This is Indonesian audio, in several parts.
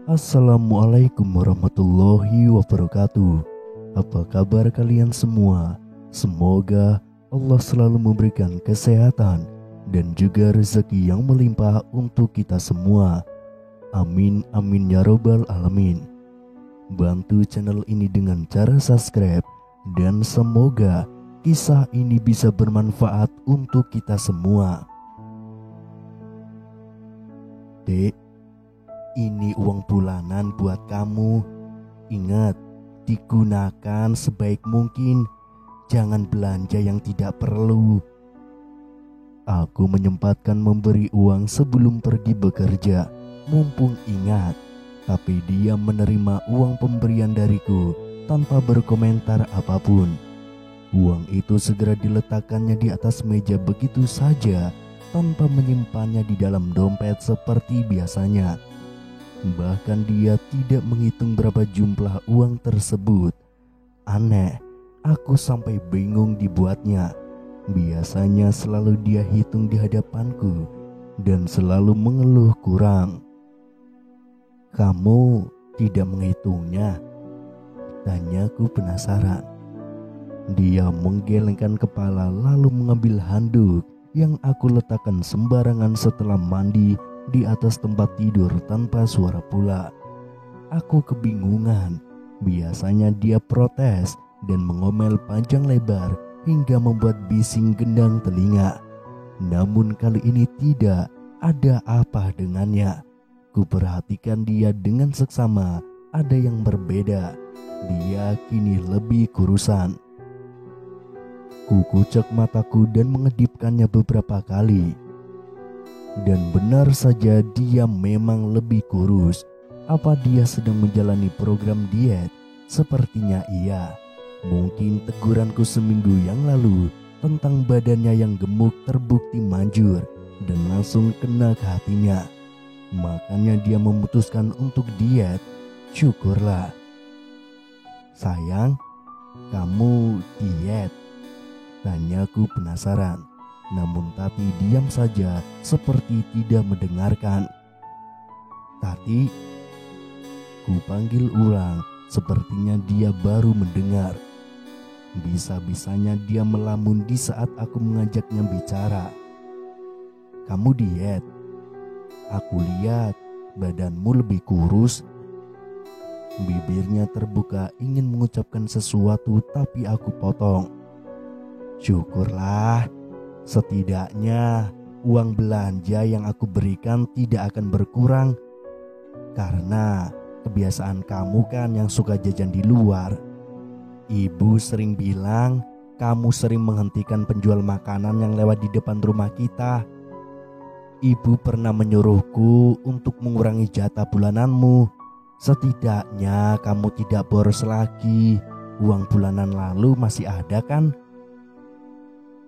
Assalamualaikum warahmatullahi wabarakatuh. Apa kabar kalian semua? Semoga Allah selalu memberikan kesehatan dan juga rezeki yang melimpah untuk kita semua. Amin amin ya robbal alamin. Bantu channel ini dengan cara subscribe dan semoga kisah ini bisa bermanfaat untuk kita semua. Dek, ini uang bulanan buat kamu. Ingat, digunakan sebaik mungkin. Jangan belanja yang tidak perlu. Aku menyempatkan memberi uang sebelum pergi bekerja, mumpung ingat. Tapi dia menerima uang pemberian dariku tanpa berkomentar apapun. Uang itu segera diletakkannya di atas meja begitu saja, tanpa menyimpannya di dalam dompet seperti biasanya. Bahkan dia tidak menghitung berapa jumlah uang tersebut. Aneh, aku sampai bingung dibuatnya. Biasanya selalu dia hitung di hadapanku dan selalu mengeluh kurang. "Kamu tidak menghitungnya?" tanyaku penasaran. Dia menggelengkan kepala lalu mengambil handuk yang aku letakkan sembarangan setelah mandi di atas tempat tidur tanpa suara pula. Aku kebingungan. Biasanya dia protes dan mengomel panjang lebar hingga membuat bising gendang telinga. Namun kali ini tidak ada apa dengannya. Kuperhatikan dia dengan seksama, ada yang berbeda. Dia kini lebih kurusan. Kukucek mataku dan mengedipkannya beberapa kali. Dan benar saja dia memang lebih kurus. Apa dia sedang menjalani program diet? Sepertinya iya. Mungkin teguranku seminggu yang lalu tentang badannya yang gemuk terbukti manjur dan langsung kena ke hatinya. Makanya dia memutuskan untuk diet. Syukurlah. "Sayang, kamu diet?" tanyaku penasaran. Namun Tati diam saja seperti tidak mendengarkan. "Tati," ku panggil ulang, sepertinya dia baru mendengar. Bisa-bisanya dia melamun di saat aku mengajaknya bicara. "Kamu diet? Aku lihat badanmu lebih kurus." Bibirnya terbuka ingin mengucapkan sesuatu tapi aku potong. "Syukurlah, setidaknya uang belanja yang aku berikan tidak akan berkurang. Karena kebiasaan kamu kan yang suka jajan di luar. Ibu sering bilang kamu sering menghentikan penjual makanan yang lewat di depan rumah kita. Ibu pernah menyuruhku untuk mengurangi jatah bulananmu. Setidaknya kamu tidak boros lagi. Uang bulanan lalu masih ada kan?"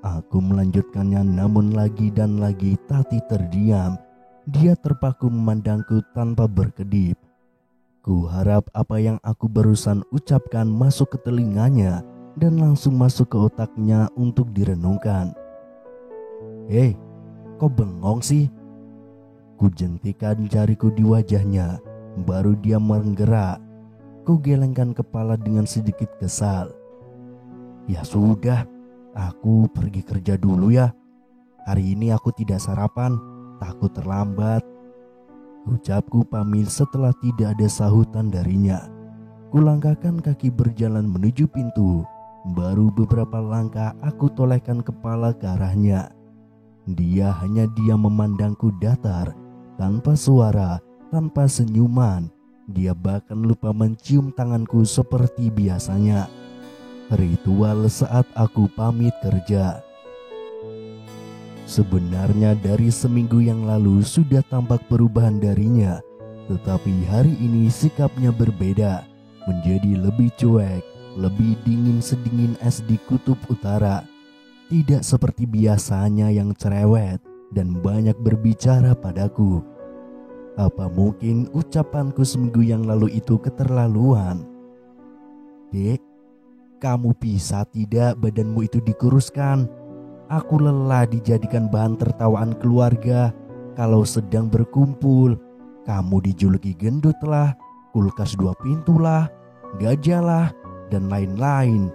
Aku melanjutkannya, namun lagi dan lagi Tati terdiam. Dia terpaku memandangku tanpa berkedip. Ku harap apa yang aku barusan ucapkan masuk ke telinganya dan langsung masuk ke otaknya untuk direnungkan. "Hei, kok bengong sih?" Ku jentikan jariku di wajahnya, baru dia menggerak. Ku gelengkan kepala dengan sedikit kesal. "Ya sudah, aku pergi kerja dulu ya. Hari ini aku tidak sarapan, takut terlambat." Ucapku pamit setelah tidak ada sahutan darinya. Kulangkahkan kaki berjalan menuju pintu. Baru beberapa langkah aku tolehkan kepala ke arahnya. Dia hanya diam memandangku datar, tanpa suara, tanpa senyuman. Dia bahkan lupa mencium tanganku seperti biasanya. Ritual saat aku pamit kerja. Sebenarnya dari seminggu yang lalu sudah tampak perubahan darinya, tetapi hari ini sikapnya berbeda, menjadi lebih cuek, lebih dingin sedingin es di kutub utara. Tidak seperti biasanya yang cerewet dan banyak berbicara padaku. Apa mungkin ucapanku seminggu yang lalu itu keterlaluan? "Dek, kamu bisa tidak badanmu itu dikuruskan? Aku lelah dijadikan bahan tertawaan keluarga kalau sedang berkumpul. Kamu dijuluki gendut lah, kulkas 2 pintu lah, gajah lah, dan lain-lain.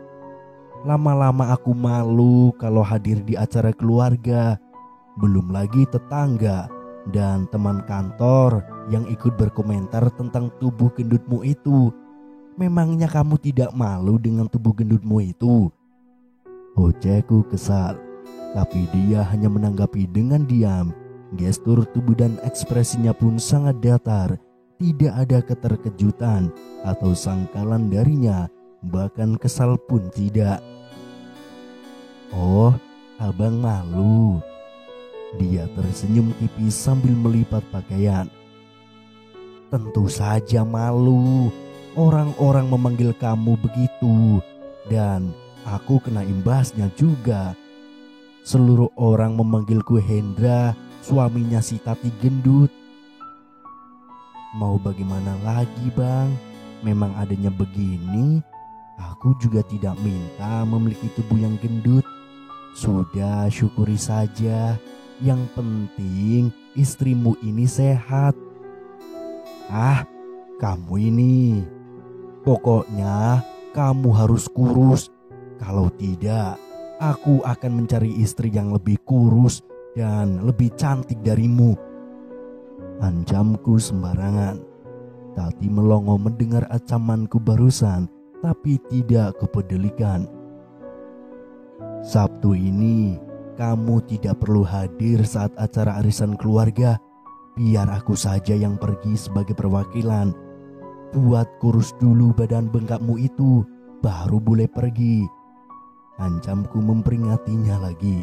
Lama-lama aku malu kalau hadir di acara keluarga. Belum lagi tetangga dan teman kantor yang ikut berkomentar tentang tubuh gendutmu itu. Memangnya kamu tidak malu dengan tubuh gendutmu itu? Ocehku kesal, tapi dia hanya menanggapi dengan diam. Gestur tubuh dan ekspresinya pun sangat datar. Tidak ada keterkejutan atau sangkalan darinya, bahkan kesal pun tidak. Oh, abang malu. Dia tersenyum tipis sambil melipat pakaian. Tentu saja malu. Orang-orang memanggil kamu begitu, dan aku kena imbasnya juga. Seluruh orang memanggilku Hendra, suaminya si Tati gendut. Mau bagaimana lagi bang? Memang adanya begini. Aku juga tidak minta memiliki tubuh yang gendut. Sudah, syukuri saja. Yang penting istrimu ini sehat. Ah, kamu ini. Pokoknya kamu harus kurus. Kalau tidak, aku akan mencari istri yang lebih kurus dan lebih cantik darimu. Ancamku sembarangan. Tati melongo mendengar ancamanku barusan, tapi tidak kepedulikan. Sabtu ini kamu tidak perlu hadir saat acara arisan keluarga. Biar aku saja yang pergi sebagai perwakilan. Buat kurus dulu badan bengkakmu itu, baru boleh pergi. Ancamku memperingatinya lagi.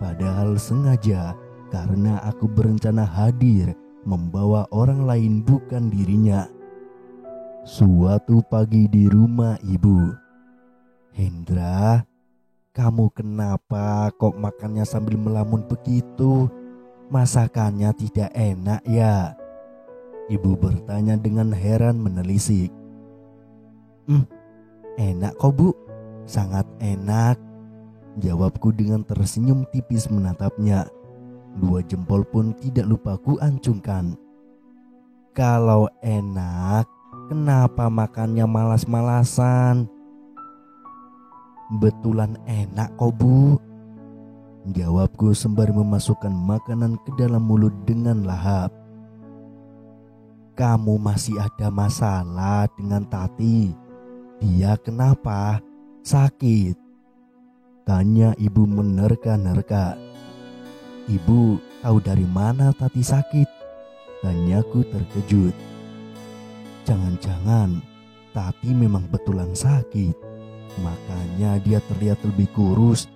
Padahal sengaja, karena aku berencana hadir membawa orang lain bukan dirinya. Suatu pagi di rumah ibu. Hendra, kamu kenapa kok makannya sambil melamun begitu? Masakannya tidak enak ya? Ibu bertanya dengan heran menelisik. Enak kok bu, sangat enak. Jawabku dengan tersenyum tipis menatapnya. 2 jempol pun tidak lupa ku ancungkan. Kalau enak, kenapa makannya malas-malasan? Betulan enak kok bu, jawabku sembari memasukkan makanan ke dalam mulut dengan lahap. Kamu masih ada masalah dengan Tati? Dia kenapa? Sakit? Tanya ibu menerka-nerka. Ibu tahu dari mana Tati sakit? Tanyaku terkejut. Jangan-jangan Tati memang betulan sakit, makanya dia terlihat lebih kurus.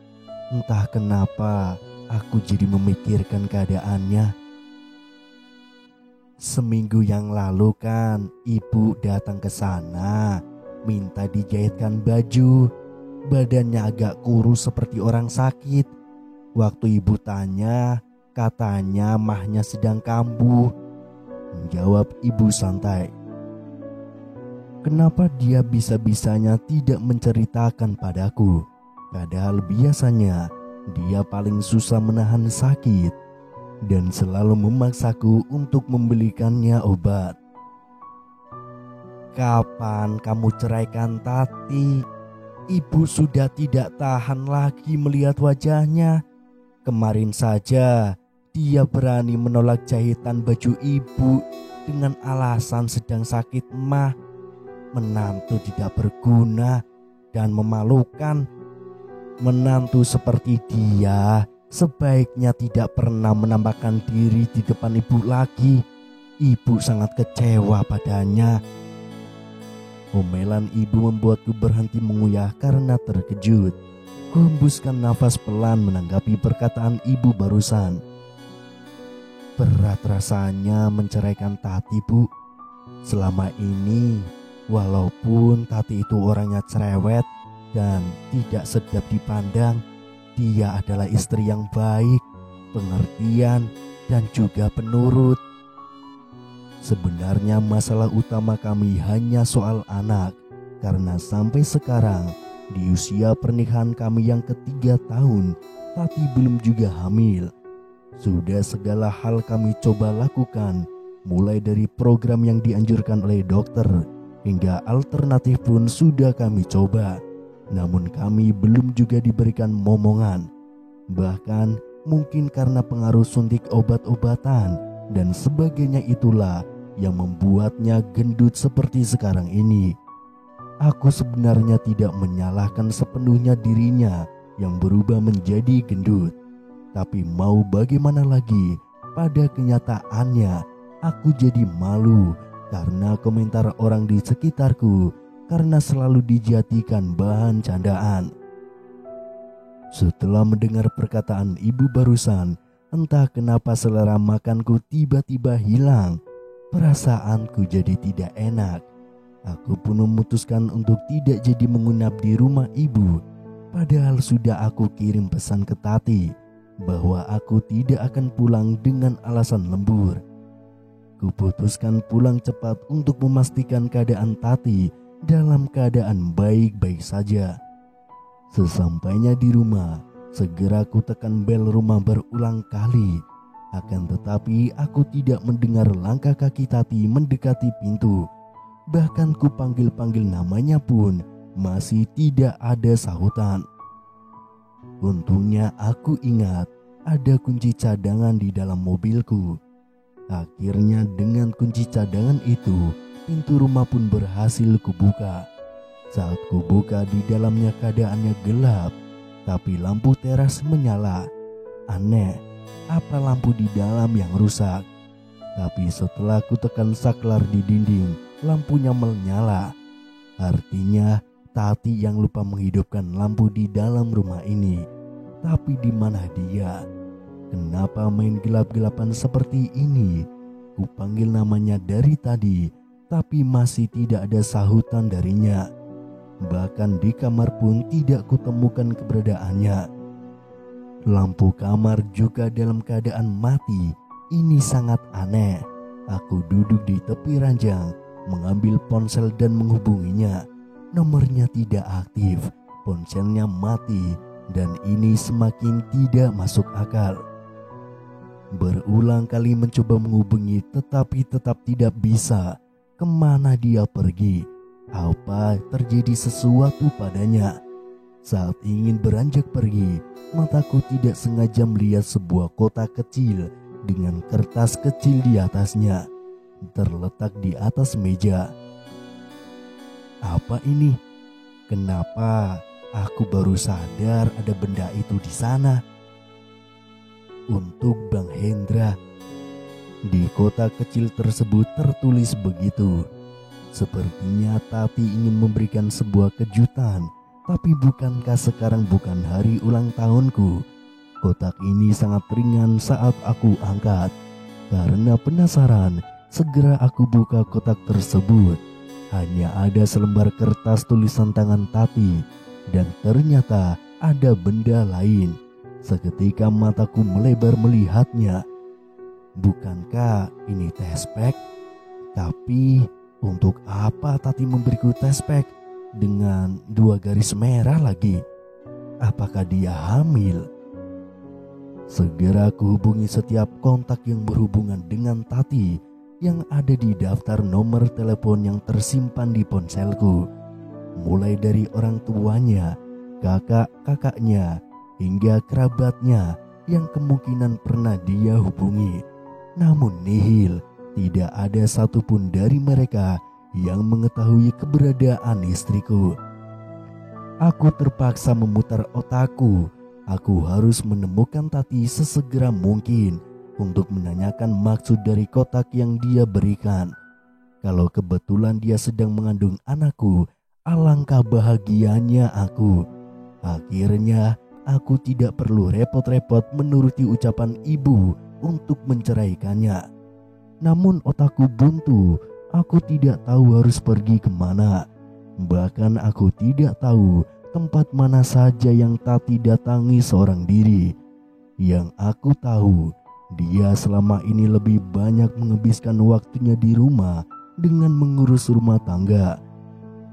Entah kenapa aku jadi memikirkan keadaannya. Seminggu yang lalu kan ibu datang ke sana, minta dijahitkan baju. Badannya agak kurus seperti orang sakit. Waktu ibu tanya, katanya mahnya sedang kambuh. Jawab ibu santai. Kenapa dia bisa-bisanya tidak menceritakan padaku? Padahal biasanya dia paling susah menahan sakit dan selalu memaksaku untuk membelikannya obat. Kapan kamu ceraikan Tati? Ibu sudah tidak tahan lagi melihat wajahnya. Kemarin saja dia berani menolak jahitan baju ibu dengan alasan sedang sakit mah. Menantu tidak berguna dan memalukan. Menantu seperti dia sebaiknya tidak pernah menampakkan diri di depan ibu lagi. Ibu sangat kecewa padanya. Omelan ibu membuatku berhenti mengunyah karena terkejut. Kuhembuskan nafas pelan menanggapi perkataan ibu barusan. Berat rasanya menceraikan Tati bu. Selama ini walaupun Tati itu orangnya cerewet dan tidak sedap dipandang, dia adalah istri yang baik, pengertian, dan juga penurut. Sebenarnya masalah utama kami hanya soal anak, karena sampai sekarang di usia pernikahan kami yang ke-3 tahun, Tati belum juga hamil. Sudah segala hal kami coba lakukan, mulai dari program yang dianjurkan oleh dokter hingga alternatif pun sudah kami coba. Namun kami belum juga diberikan momongan. Bahkan mungkin karena pengaruh suntik obat-obatan dan sebagainya itulah yang membuatnya gendut seperti sekarang ini. Aku sebenarnya tidak menyalahkan sepenuhnya dirinya yang berubah menjadi gendut. Tapi mau bagaimana lagi, pada kenyataannya aku jadi malu karena komentar orang di sekitarku, karena selalu dijadikan bahan candaan. Setelah mendengar perkataan ibu barusan, entah kenapa selera makanku tiba-tiba hilang. Perasaanku jadi tidak enak. Aku pun memutuskan untuk tidak jadi menginap di rumah ibu. Padahal sudah aku kirim pesan ke Tati bahwa aku tidak akan pulang dengan alasan lembur. Kuputuskan pulang cepat untuk memastikan keadaan Tati dalam keadaan baik-baik saja. Sesampainya di rumah, segera ku tekan bel rumah berulang kali. Akan tetapi aku tidak mendengar langkah kaki Tati mendekati pintu. Bahkan ku panggil-panggil namanya pun masih tidak ada sahutan. Untungnya aku ingat ada kunci cadangan di dalam mobilku. Akhirnya dengan kunci cadangan itu, pintu rumah pun berhasil kubuka. Saat kubuka, di dalamnya keadaannya gelap, tapi lampu teras menyala. Aneh, apa lampu di dalam yang rusak? Tapi setelah ku tekan saklar di dinding, lampunya menyala. Artinya Tati yang lupa menghidupkan lampu di dalam rumah ini. Tapi di mana dia? Kenapa main gelap-gelapan seperti ini? Ku panggil namanya dari tadi, tapi masih tidak ada sahutan darinya. Bahkan di kamar pun tidak kutemukan keberadaannya. Lampu kamar juga dalam keadaan mati. Ini sangat aneh. Aku duduk di tepi ranjang, mengambil ponsel dan menghubunginya. Nomornya tidak aktif, ponselnya mati, dan ini semakin tidak masuk akal. Berulang kali mencoba menghubungi tetapi tetap tidak bisa. Kemana dia pergi? Apa terjadi sesuatu padanya? Saat ingin beranjak pergi, mataku tidak sengaja melihat sebuah kotak kecil dengan kertas kecil di atasnya, terletak di atas meja. Apa ini? Kenapa aku baru sadar ada benda itu di sana? Untuk Bang Hendra. Di kotak kecil tersebut tertulis begitu. Sepertinya Tati ingin memberikan sebuah kejutan. Tapi bukankah sekarang bukan hari ulang tahunku? Kotak ini sangat ringan saat aku angkat. Karena penasaran, segera aku buka kotak tersebut. Hanya ada selembar kertas tulisan tangan Tati, dan ternyata ada benda lain. Seketika mataku melebar melihatnya. Bukankah ini tespek? Tapi untuk apa Tati memberiku tespek dengan 2 garis merah lagi? Apakah dia hamil? Segera aku hubungi setiap kontak yang berhubungan dengan Tati yang ada di daftar nomor telepon yang tersimpan di ponselku. Mulai dari orang tuanya, kakak-kakaknya, hingga kerabatnya yang kemungkinan pernah dia hubungi. Namun nihil, tidak ada satupun dari mereka yang mengetahui keberadaan istriku. Aku terpaksa memutar otakku. Aku harus menemukan Tati sesegera mungkin untuk menanyakan maksud dari kotak yang dia berikan. Kalau kebetulan dia sedang mengandung anakku, alangkah bahagianya aku. Akhirnya aku tidak perlu repot-repot menuruti ucapan ibu untuk menceraikannya. Namun otakku buntu, aku tidak tahu harus pergi kemana. Bahkan aku tidak tahu tempat mana saja yang Tati datangi seorang diri. Yang aku tahu, dia selama ini lebih banyak menghabiskan waktunya di rumah dengan mengurus rumah tangga.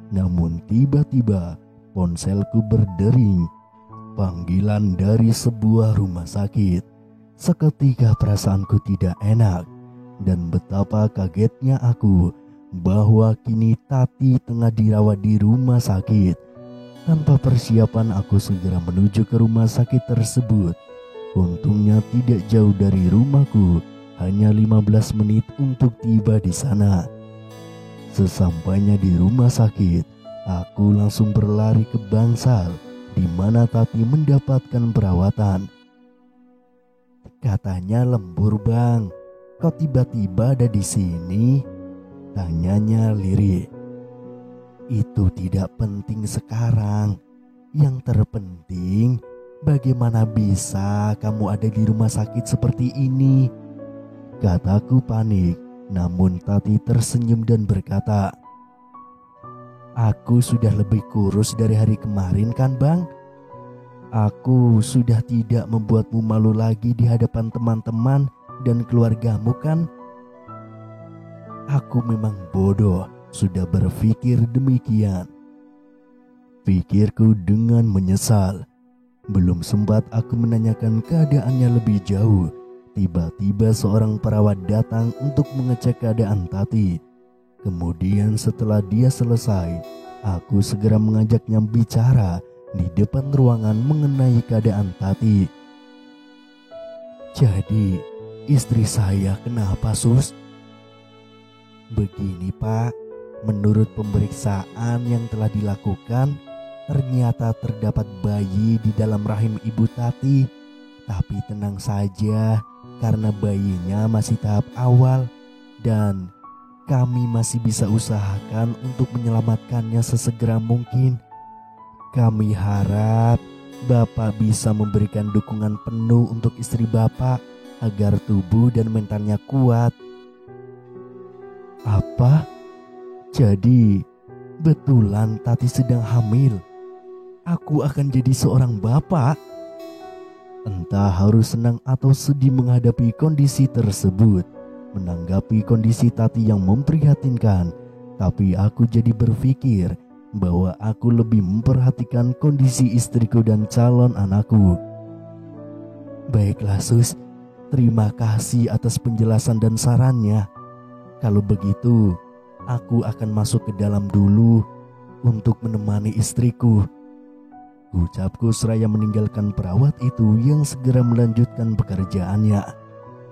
Namun tiba-tiba ponselku berdering. Panggilan dari sebuah rumah sakit. Seketika perasaanku tidak enak. dan betapa kagetnya aku bahwa kini Tati tengah dirawat di rumah sakit. Tanpa persiapan aku segera menuju ke rumah sakit tersebut. Untungnya tidak jauh dari rumahku, hanya 15 menit untuk tiba di sana. Sesampainya di rumah sakit, aku langsung berlari ke bangsal di mana Tati mendapatkan perawatan. Katanya lembur, Bang. Kok tiba-tiba ada di sini? Tanyanya lirik. Itu tidak penting sekarang. Yang terpenting, bagaimana bisa kamu ada di rumah sakit seperti ini? Kataku panik, namun Tati tersenyum dan berkata, aku sudah lebih kurus dari hari kemarin kan, Bang? Aku sudah tidak membuatmu malu lagi di hadapan teman-teman dan keluargamu kan? Aku memang bodoh, sudah berpikir demikian. Pikirku dengan menyesal. Belum sempat aku menanyakan keadaannya lebih jauh, tiba-tiba seorang perawat datang untuk mengecek keadaan Tati. Kemudian setelah dia selesai, aku segera mengajaknya bicara di depan ruangan mengenai keadaan Tati. Jadi, istri saya kenapa, Sus? Begini, Pak. Menurut pemeriksaan yang telah dilakukan, ternyata terdapat bayi di dalam rahim Ibu Tati. Tapi tenang saja, karena bayinya masih tahap awal dan kami masih bisa usahakan untuk menyelamatkannya sesegera mungkin. Kami harap Bapak bisa memberikan dukungan penuh untuk istri Bapak agar tubuh dan mentalnya kuat. Apa? Jadi, betulan Tati sedang hamil. Aku akan jadi seorang bapak. Entah harus senang atau sedih menghadapi kondisi tersebut. Menanggapi kondisi Tati yang memprihatinkan, tapi aku jadi berpikir bahwa aku lebih memperhatikan kondisi istriku dan calon anakku. Baiklah, Sus. Terima kasih atas penjelasan dan sarannya. Kalau begitu, aku akan masuk ke dalam dulu untuk menemani istriku. Ucapku seraya meninggalkan perawat itu yang segera melanjutkan pekerjaannya.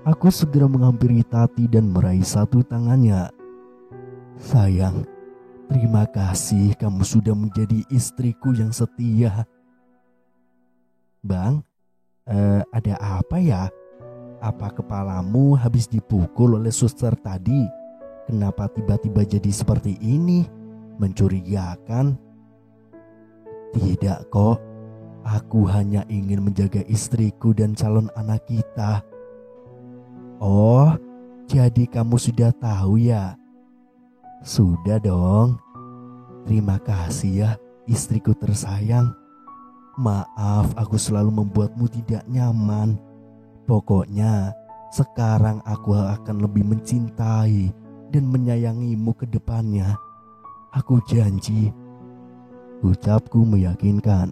Aku segera menghampiri Tati dan meraih satu tangannya. Sayang, terima kasih kamu sudah menjadi istriku yang setia. Bang, ada apa ya? Apa kepalamu habis dipukul oleh suster tadi? Kenapa tiba-tiba jadi seperti ini? Mencurigakan? Tidak kok, aku hanya ingin menjaga istriku dan calon anak kita. Oh, jadi kamu sudah tahu ya? Sudah dong. Terima kasih ya, istriku tersayang. Maaf aku selalu membuatmu tidak nyaman. Pokoknya sekarang aku akan lebih mencintai dan menyayangimu ke depannya. Aku janji. Ucapku meyakinkan.